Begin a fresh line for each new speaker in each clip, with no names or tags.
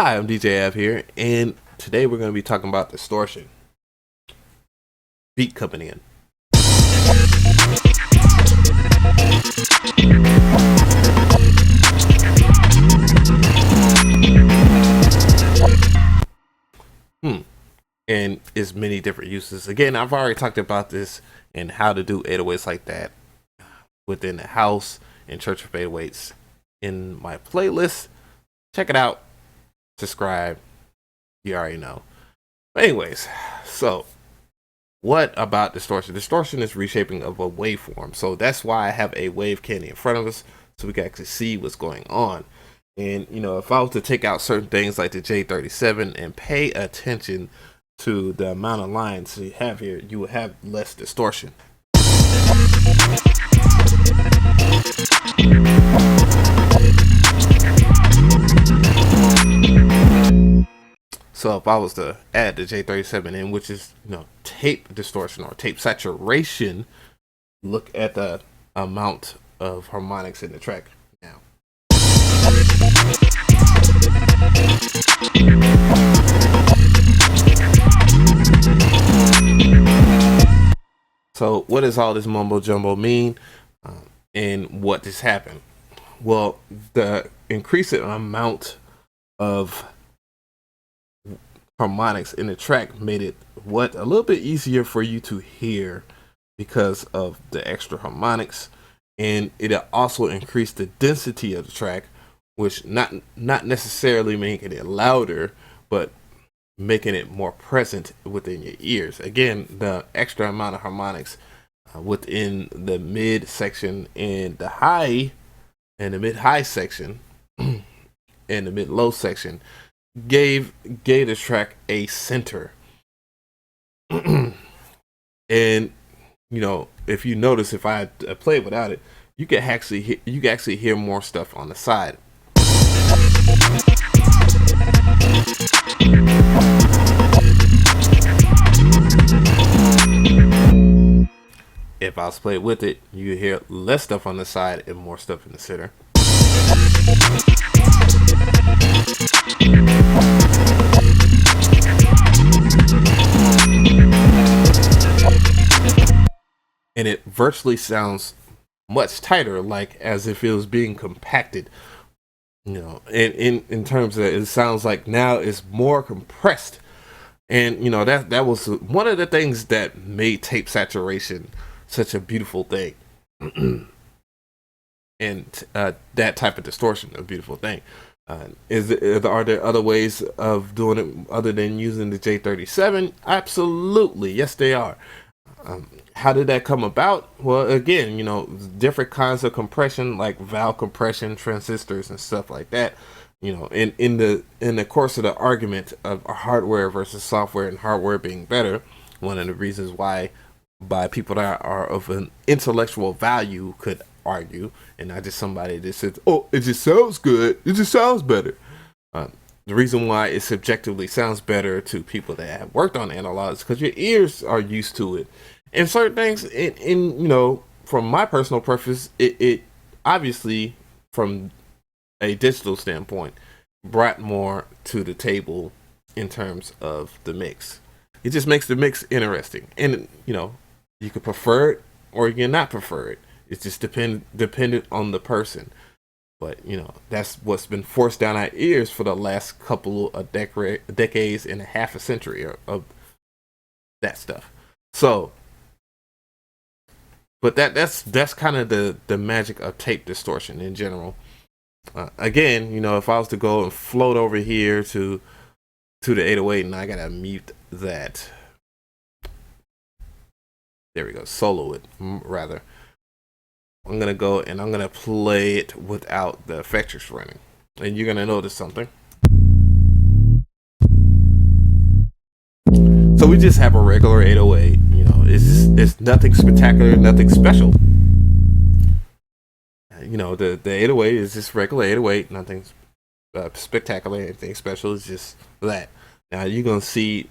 Hi, I'm DJ Av here, and today we're going to be talking about distortion. Beat coming in. And its many different uses. Again, I've already talked about this and how to do 808s like that within the house and Church of 808s in my playlist. Check it out. Subscribe. You already know. But anyways, so what about distortion? Distortion is reshaping of a waveform. So that's why I have a wave candy in front of us so we can actually see what's going on. And if I was to take out certain things like the J37 and pay attention to the amount of lines you have here, you would have less distortion. So if I was to add the J37 in, which is tape distortion or tape saturation, look at the amount of harmonics in the track now. So what does all this mumbo jumbo mean, and what just happened? Well, the increasing amount of harmonics in the track made it a little bit easier for you to hear because of the extra harmonics, and it also increased the density of the track, which not necessarily making it louder, but making it more present within your ears. Again, the extra amount of harmonics within the mid section and the high and the mid high section and the mid low section gave the track a center. And if you notice, if I play without it, you can actually hear more stuff on the side. If I was playing with it, you hear less stuff on the side and more stuff in the center. And it virtually sounds much tighter, like as if it was being compacted. And in terms of it sounds like now it's more compressed. And that was one of the things that made tape saturation such a beautiful thing. And that type of distortion a beautiful thing. Are there other ways of doing it other than using the J37? Absolutely, yes they are. How did that come about? Well, again, different kinds of compression, like valve compression, transistors, and stuff like that. In the course of the argument of hardware versus software and hardware being better, one of the reasons why by people that are of an intellectual value could argue, and not just somebody that says, "Oh, it just sounds good. It just sounds better." The reason why it subjectively sounds better to people that have worked on analog is because your ears are used to it. And certain things, from my personal preference, it obviously, from a digital standpoint, brought more to the table in terms of the mix. It just makes the mix interesting. And, you could prefer it or you can not prefer it. It's just dependent on the person. But, that's what's been forced down our ears for the last couple of decades and a half a century of that stuff. So, but that's kind of the magic of tape distortion in general. Again, if I was to go and float over here to the 808, and I gotta mute that. There we go. Solo it, rather. I'm gonna go and I'm gonna play it without the effectors running, and you're gonna notice something. So we just have a regular 808. It's nothing spectacular, nothing special. The 808 is just regular 808, nothing spectacular, anything special. It's just that. Now you're gonna see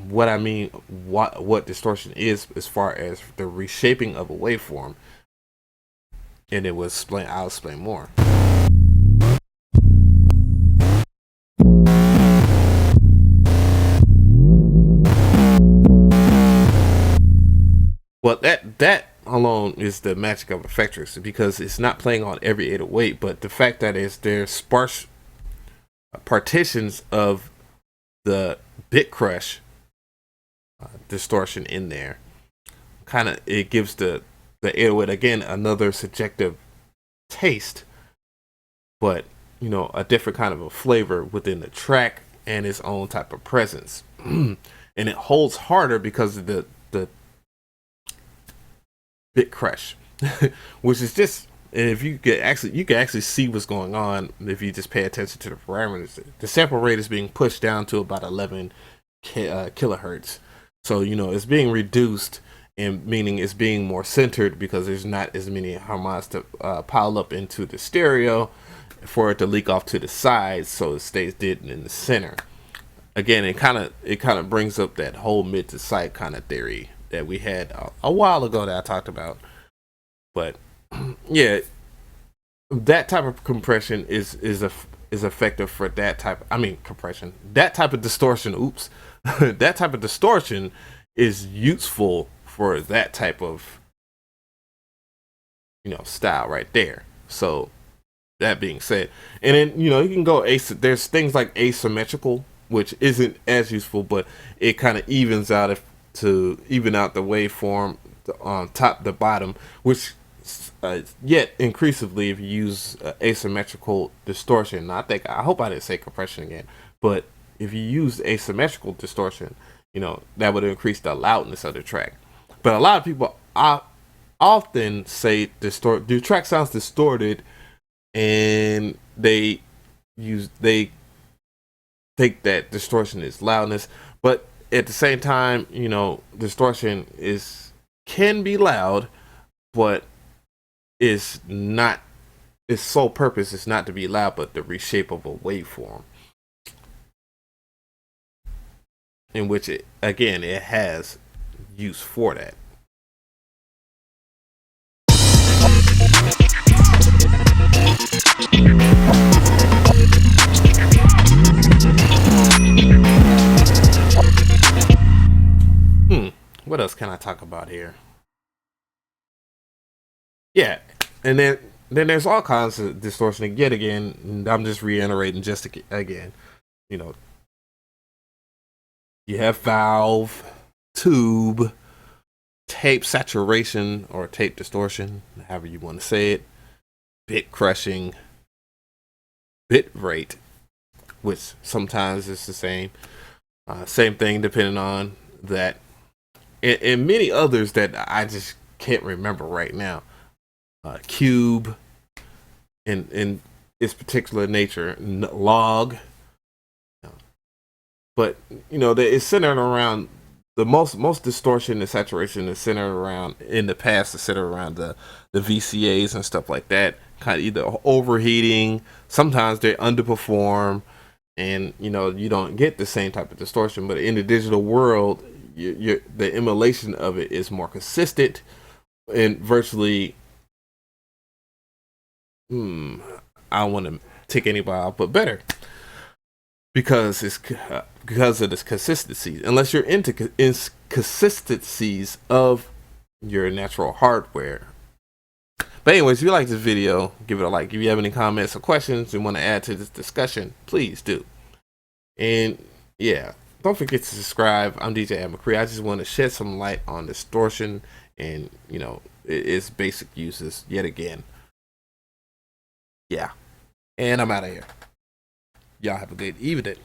what I mean, what distortion is as far as the reshaping of a waveform, and I'll explain more. is the magic of Effectress, because it's not playing on every 808, but the fact that there's sparse partitions of the Bitcrush distortion in there, kind of, it gives the 808 again another subjective taste, but a different kind of a flavor within the track and its own type of presence. And it holds harder because of the Bitcrush, which is just, if you can actually see what's going on if you just pay attention to the parameters. The sample rate is being pushed down to about 11 kilohertz, so it's being reduced, and meaning it's being more centered because there's not as many harmonics to pile up into the stereo for it to leak off to the sides, so it stays dead in the center. Again, it kind of brings up that whole mid to side kind of theory that we had a while ago that I talked about. But yeah, that type of compression is effective for that type. Compression. That type of distortion. Oops, that type of distortion is useful for that type of style right there. So that being said, and then you can go there's things like asymmetrical, which isn't as useful, but it kind of evens out to even out the waveform on top to bottom, which yet increasingly if you use asymmetrical distortion. I hope I didn't say compression again, but if you use asymmetrical distortion, that would increase the loudness of the track. But a lot of people often say the track sounds distorted, and they think that distortion is loudness, but at the same time, distortion can be loud, but its sole purpose is not to be loud, but the reshape of a waveform, in which it has use for that. What else can I talk about here? Yeah, and then there's all kinds of distortion. Yet again, I'm just reiterating again. You have valve, tube, tape saturation or tape distortion, however you want to say it, bit crushing, bit rate, which sometimes is the same thing depending on that, and many others that I just can't remember right now. Cube, in its particular nature, log, but it's centered around the most distortion and saturation is centered around, in the past, is centered around the VCAs and stuff like that, kind of either overheating, sometimes they underperform, and you don't get the same type of distortion. But in the digital world, the emulation of it is more consistent and virtually I don't want to tick anybody off, but better, because of this consistency. Unless you're into consistencies of your natural hardware. But anyways, if you like this video, give it a like. If you have any comments or questions and want to add to this discussion, please do. And yeah, don't forget to subscribe. I'm DJ McCree. I just want to shed some light on distortion and its basic uses yet again. Yeah, and I'm out of here. Y'all have a good evening.